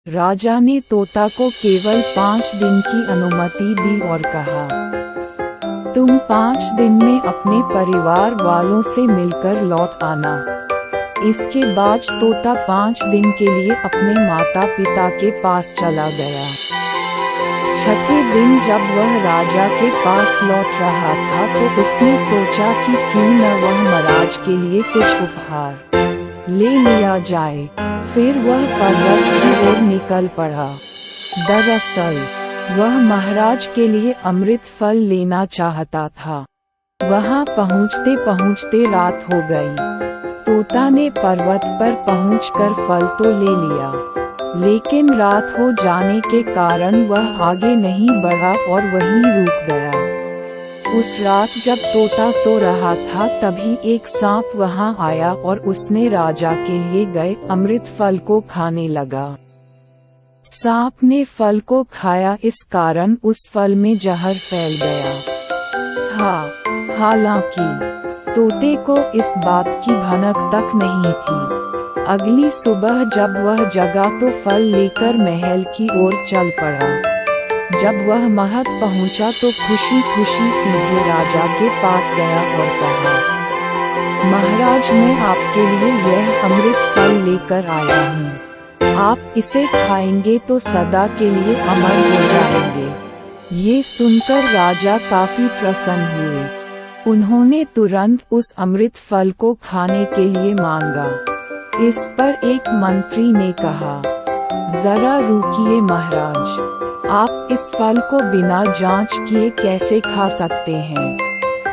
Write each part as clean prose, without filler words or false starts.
राजा ने तोता को केवल 5 दिन की अनुमति दी और कहा, तुम 5 दिन में अपने परिवार वालों से मिलकर लौट आना। इसके बाद तोता 5 दिन के लिए अपने माता पिता के पास चला गया। छठे दिन जब वह राजा के पास लौट रहा था तो उसने सोचा कि क्यों न वह महाराज के लिए कुछ उपहार ले लिया जाए। फिर वह पर्वत की ओर निकल पड़ा। दरअसल वह महाराज के लिए अमृत फल लेना चाहता था। वहां पहुंचते पहुंचते रात हो गई। तोता ने पर्वत पर पहुंचकर फल तो ले लिया, लेकिन रात हो जाने के कारण वह आगे नहीं बढ़ा और वहीं रुक गया। उस रात जब तोता सो रहा था तभी एक सांप वहां आया और उसने राजा के लिए गए अमृत फल को खाने लगा। सांप ने फल को खाया, इस कारण उस फल में जहर फैल गया था। हालांकि तोते को इस बात की भनक तक नहीं थी। अगली सुबह जब वह जगा तो फल लेकर महल की ओर चल पड़ा। जब वह महल पहुंचा तो खुशी खुशी सीधे राजा के पास गया और कहा, महाराज, मैं आपके लिए यह अमृत फल लेकर आया हूँ। आप इसे खाएंगे तो सदा के लिए अमर हो जाएंगे। ये सुनकर राजा काफी प्रसन्न हुए। उन्होंने तुरंत उस अमृत फल को खाने के लिए मांगा। इस पर एक मंत्री ने कहा, जरा रुकिए महाराज, आप इस फल को बिना जांच किए कैसे खा सकते हैं?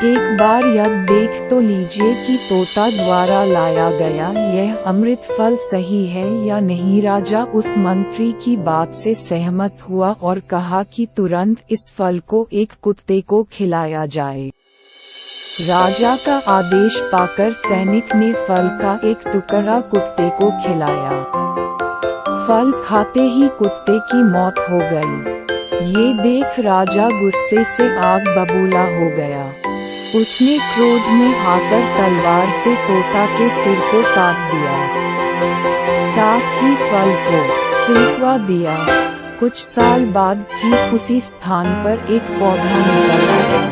एक बार यह देख तो लीजिए कि तोता द्वारा लाया गया यह अमृत फल सही है या नहीं। राजा उस मंत्री की बात से सहमत हुआ और कहा कि तुरंत इस फल को एक कुत्ते को खिलाया जाए। राजा का आदेश पाकर सैनिक ने फल का एक टुकड़ा कुत्ते को खिलाया। फल खाते ही कुत्ते की मौत हो गई। ये देख राजा गुस्से से आग बबूला हो गया। उसने क्रोध में आकर तलवार से तोता के सिर को काट दिया, साथ ही फल को फेंकवा दिया। कुछ साल बाद ठीक उसी स्थान पर एक पौधा निकल आया।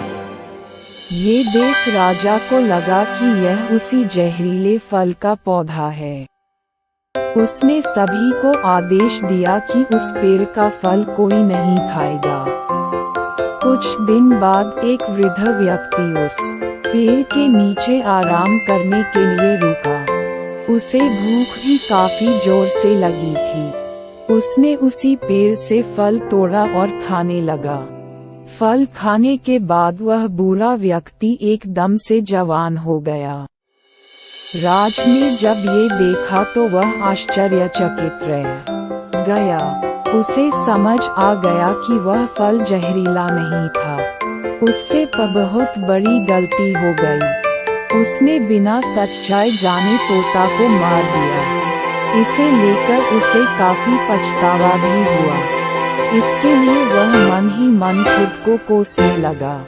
ये देख राजा को लगा कि यह उसी जहरीले फल का पौधा है। उसने सभी को आदेश दिया कि उस पेड़ का फल कोई नहीं खाएगा। कुछ दिन बाद एक वृद्ध व्यक्ति उस पेड़ के नीचे आराम करने के लिए रुका। उसे भूख भी काफी जोर से लगी थी। उसने उसी पेड़ से फल तोड़ा और खाने लगा। फल खाने के बाद वह बूढ़ा व्यक्ति एकदम से जवान हो गया। राज ने जब ये देखा तो वह आश्चर्यचकित रह गया। उसे समझ आ गया कि वह फल जहरीला नहीं था। उससे बहुत बड़ी गलती हो गई। उसने बिना सच्चाई जाने तोता को मार दिया। इसे लेकर उसे काफी पछतावा भी हुआ। इसके लिए वह मन ही मन खुद को कोसने लगा।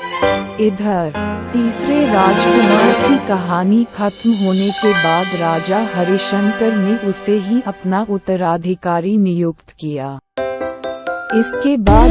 इधर तीसरे राजकुमार की कहानी खत्म होने के बाद राजा हरिशंकर ने उसे ही अपना उत्तराधिकारी नियुक्त किया। इसके बाद